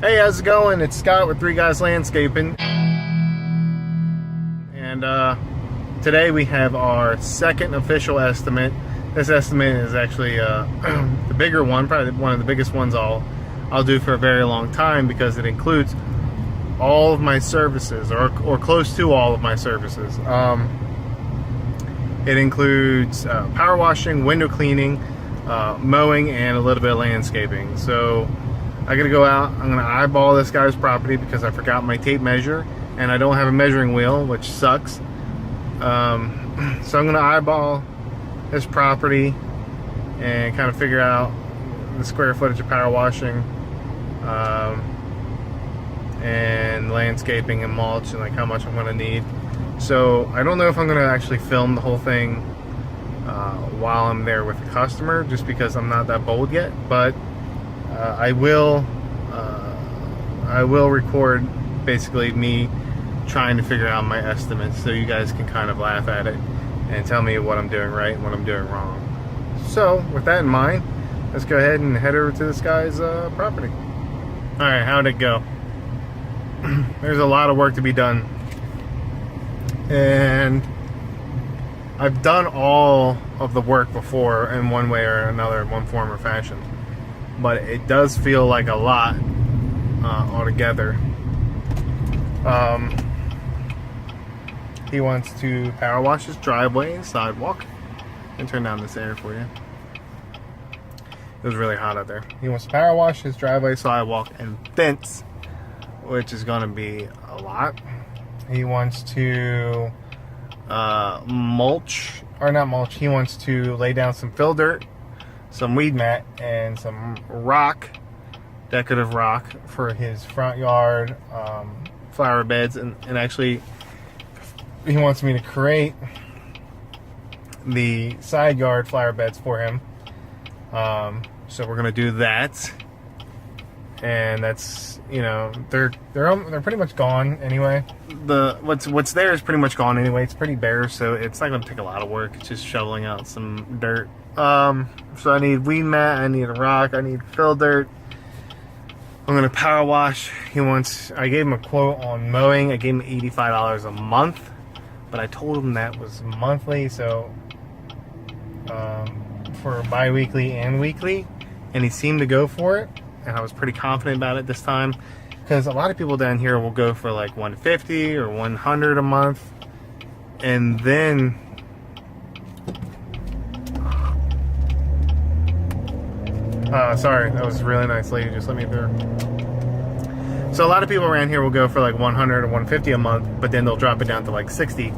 Hey, how's it going? It's Scott with Three Guys Landscaping. And today we have our second official estimate. This estimate is actually the bigger one, probably one of the biggest ones I'll do for a very long time, because it includes all of my services, or close to all of my services. It includes power washing, window cleaning, mowing, and a little bit of landscaping. So I gotta go out, I'm gonna eyeball this guy's property because I forgot my tape measure and I don't have a measuring wheel, which sucks. So I'm gonna eyeball this property and kind of figure out the square footage of power washing, and landscaping and mulch, and like how much I'm gonna need. So I don't know if I'm gonna actually film the whole thing while I'm there with the customer, just because I'm not that bold yet, but I will record basically me trying to figure out my estimates, so you guys can kind of laugh at it and tell me what I'm doing right and what I'm doing wrong. So with that in mind, let's go ahead and head over to this guy's property. Alright, how'd it go? There's a lot of work to be done, and I've done all of the work before in one way or another, in one form or fashion, but it does feel like a lot altogether. He wants to power wash his driveway and sidewalk. And turn down this air for you. It was really hot out there. He wants to power wash his driveway, sidewalk, and fence, which is going to be a lot. He wants to mulch, or not mulch, he wants to lay down some fill dirt, some weed mat, and some rock, decorative rock, for his front yard, flower beds, and actually he wants me to create the side yard flower beds for him. So we're gonna do that, and that's, you know, they're pretty much gone anyway. What's there is pretty much gone anyway. It's pretty bare, so it's not gonna take a lot of work. It's just shoveling out some dirt. So I need weed mat, I need a rock, I need fill dirt. I'm gonna power wash. I gave him a quote on mowing. I gave him $85 a month, but I told him that was monthly, so for bi-weekly and weekly, and he seemed to go for it, and I was pretty confident about it this time, because a lot of people down here will go for like $150 or $100 a month, and then sorry, that was a really nice lady, just let me through. So a lot of people around here will go for like $100 or $150 a month, but then they'll drop it down to like $60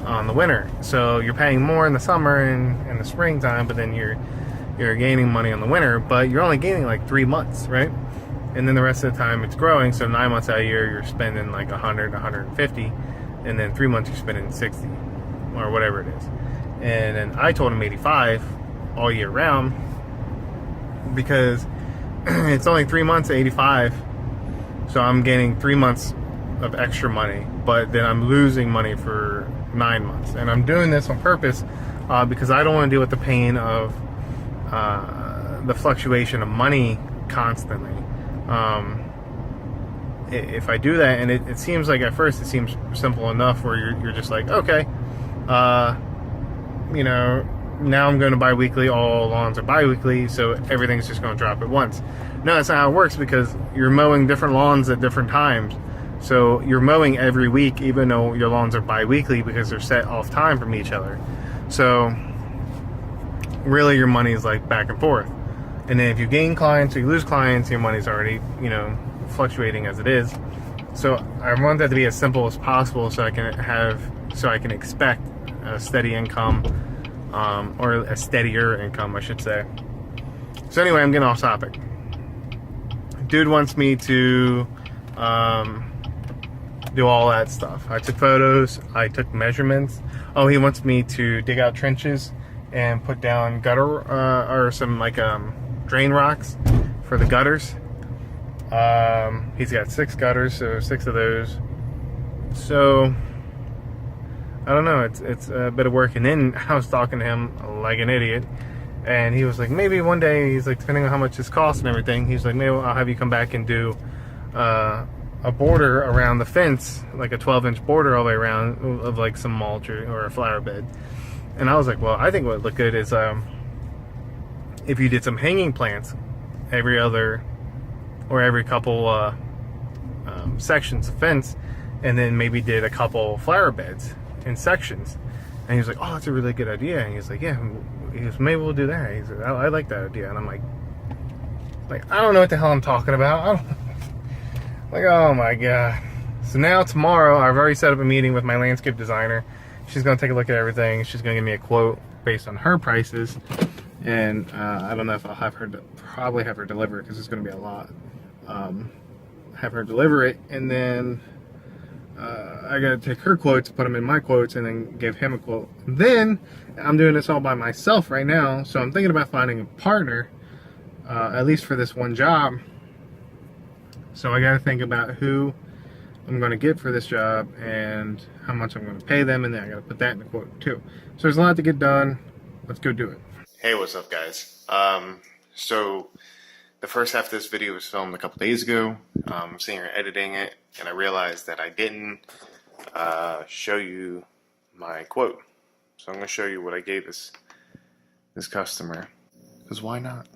on the winter. So you're paying more in the summer and in the springtime, but then you're gaining money on the winter, but you're only gaining like 3 months, right? And then the rest of the time it's growing, so 9 months out of the year you're spending like 100, 150, and then 3 months you're spending 60 or whatever it is. And then I told him 85 all year round, because it's only 3 months at 85, so I'm gaining 3 months of extra money, but then I'm losing money for 9 months. And I'm doing this on purpose, because I don't want to deal with the pain of the fluctuation of money constantly. If I do that, and it seems like at first it seems simple enough where you're just like, okay, you know, now I'm going to bi-weekly, all lawns are bi-weekly, so everything's just going to drop at once. No, that's not how it works, because you're mowing different lawns at different times. So you're mowing every week, even though your lawns are bi-weekly, because they're set off time from each other. So really your money is like back and forth. And then if you gain clients or you lose clients, your money's already, you know, fluctuating as it is. So I want that to be as simple as possible, so I can expect a steady income, or a steadier income, I should say. So anyway, I'm getting off topic. Dude wants me to do all that stuff. I took photos, I took measurements. Oh, he wants me to dig out trenches and put down gutter, or some like drain rocks for the gutters. He's got 6 gutters, so 6 of those. So I don't know, it's a bit of work. And then I was talking to him like an idiot, and he was like, maybe one day, he's like, depending on how much this costs and everything, he's like, maybe I'll have you come back and do a border around the fence, like a 12-inch border all the way around of like some mulch or a flower bed. And I was like, well, I think what would look good is if you did some hanging plants every other or every couple sections of fence, and then maybe did a couple flower beds in sections. And he was like, oh, that's a really good idea. And he was like, yeah, he goes, maybe we'll do that. He said, I like that idea. And I'm like, I don't know what the hell I'm talking about. I don't, like, oh my God. So now tomorrow, I've already set up a meeting with my landscape designer. She's going to take a look at everything. She's going to give me a quote based on her prices. And I don't know if I'll have her, probably have her deliver it because it's going to be a lot. Have her deliver it, and then I got to take her quotes, put them in my quotes, and then give him a quote. Then I'm doing this all by myself right now, so I'm thinking about finding a partner, at least for this one job. So I got to think about who I'm going to get for this job and how much I'm going to pay them, and then I got to put that in the quote too. So there's a lot to get done. Let's go do it. Hey, what's up, guys? So the first half of this video was filmed a couple days ago. I'm sitting here editing it, and I realized that I didn't show you my quote. So I'm going to show you what I gave this customer. Because why not?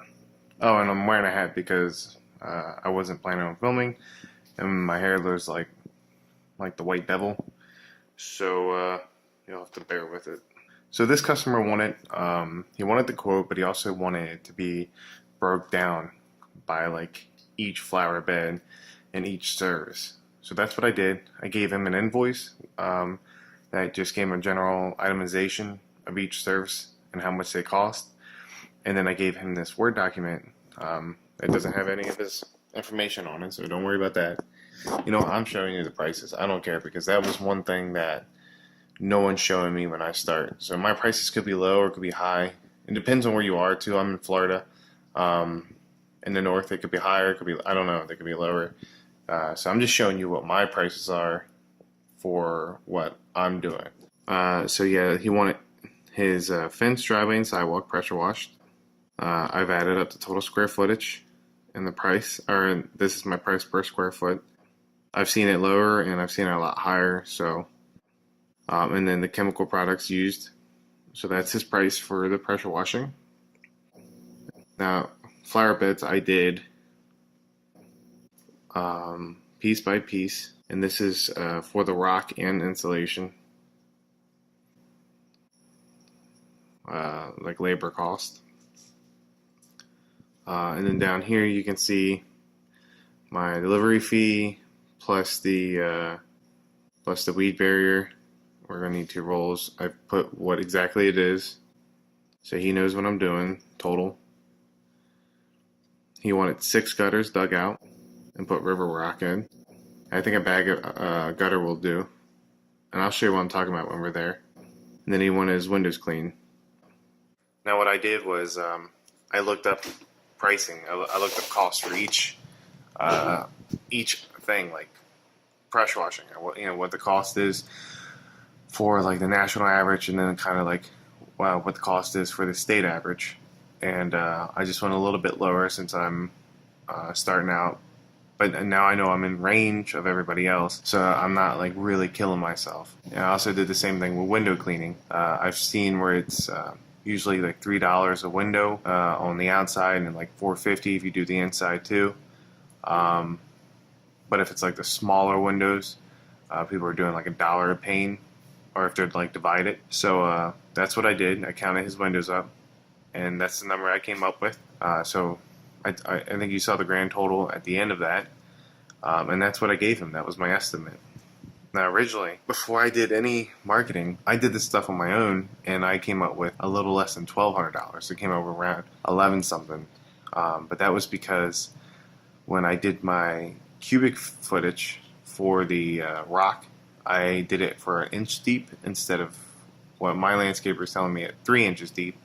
Oh, and I'm wearing a hat because I wasn't planning on filming, and my hair looks like the white devil. So you'll have to bear with it. So this customer wanted, he wanted the quote, but he also wanted it to be broke down by like each flower bed and each service. So that's what I did. I gave him an invoice that just gave him a general itemization of each service and how much they cost. And then I gave him this Word document. It doesn't have any of his information on it, so don't worry about that. You know, I'm showing you the prices. I don't care, because that was one thing that no one's showing me when I start. So my prices could be low or could be high. It depends on where you are too. I'm in Florida. In the north, it could be higher. It could be, I don't know, they could be lower. So I'm just showing you what my prices are for what I'm doing. So yeah, he wanted his fence, driveway, and sidewalk pressure washed. I've added up the total square footage and the price, or this is my price per square foot. I've seen it lower and I've seen it a lot higher. So, and then the chemical products used. So that's his price for the pressure washing. Now, flower beds I did piece by piece, and this is for the rock and insulation, like labor cost. And then down here you can see my delivery fee plus the weed barrier. We're gonna need 2 rolls. I've put what exactly it is, so he knows what I'm doing total. He wanted 6 gutters dug out and put river rock in. I think a bag of gutter will do, and I'll show you what I'm talking about when we're there. And then he wanted his windows clean. Now what I did was I looked up pricing. I looked up costs for each thing, like pressure washing. You know what the cost is for like the national average, and then kind of like what the cost is for the state average. And I just went a little bit lower since I'm starting out, but now I know I'm in range of everybody else, so I'm not like really killing myself. And I also did the same thing with window cleaning. I've seen where it's usually like $3 a window on the outside, and like $4.50 if you do the inside too. But if it's like the smaller windows, people are doing like $1 a pane, or if they're like divided. So that's what I did. I counted his windows up, and that's the number I came up with. So I think you saw the grand total at the end of that, and that's what I gave him. That was my estimate. Now originally, before I did any marketing, I did this stuff on my own, and I came up with a little less than $1,200. It came over around 11 something, but that was because when I did my cubic footage for the rock, I did it for 1 inch deep instead of what my landscaper is telling me at 3 inches deep.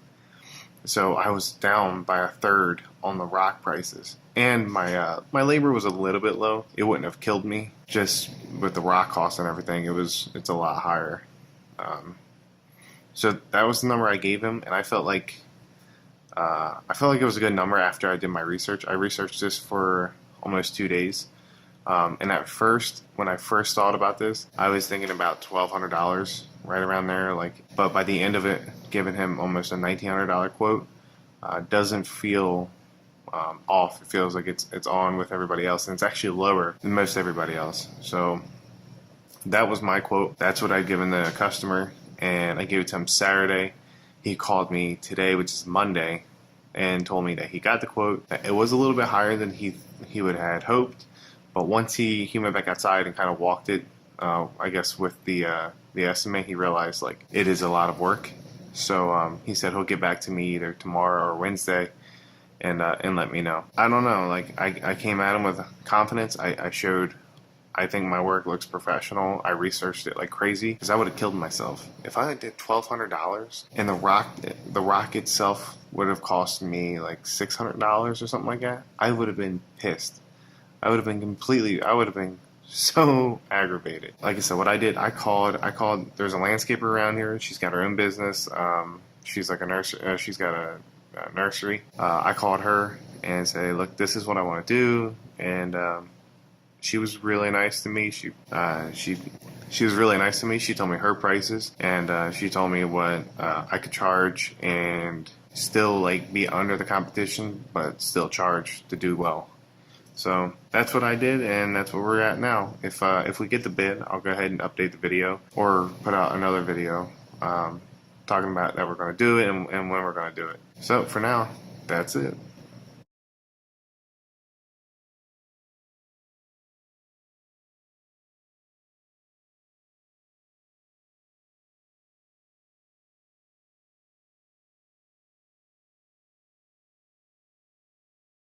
So I was down by 1/3 on the rock prices, and my labor was a little bit low. It wouldn't have killed me just with the rock cost and everything. It's a lot higher. So that was the number I gave him, and I felt like it was a good number after I did my research. I researched this for almost 2 days. And at first, when I first thought about this, I was thinking about $1,200, right around there. But by the end of it, giving him almost a $1,900 quote, doesn't feel off. It feels like it's on with everybody else, and it's actually lower than most everybody else. So that was my quote. That's what I'd given the customer, and I gave it to him Saturday. He called me today, which is Monday, and told me that he got the quote. It was a little bit higher than he would had hoped, but once he went back outside and kind of walked it, I guess with the estimate, he realized like it is a lot of work. So he said he'll get back to me either tomorrow or Wednesday, and let me know. I don't know. Like I came at him with confidence. I showed. I think my work looks professional. I researched it like crazy because I would have killed myself if I did $1,200 and the rock itself would have cost me like $600 or something like that. I would have been pissed. I would have been so aggravated. Like I said, what I did, I called. There's a landscaper around here. She's got her own business. She's like a nurse. She's got a nursery. I called her and said, look, this is what I want to do, and she was really nice to me. She was really nice to me. She told me her prices, and she told me what I could charge and still like be under the competition, but still charge to do well. So that's what I did, and that's where we're at now. If we get the bid, I'll go ahead and update the video or put out another video talking about that we're going to do it and when we're going to do it. So for now, that's it.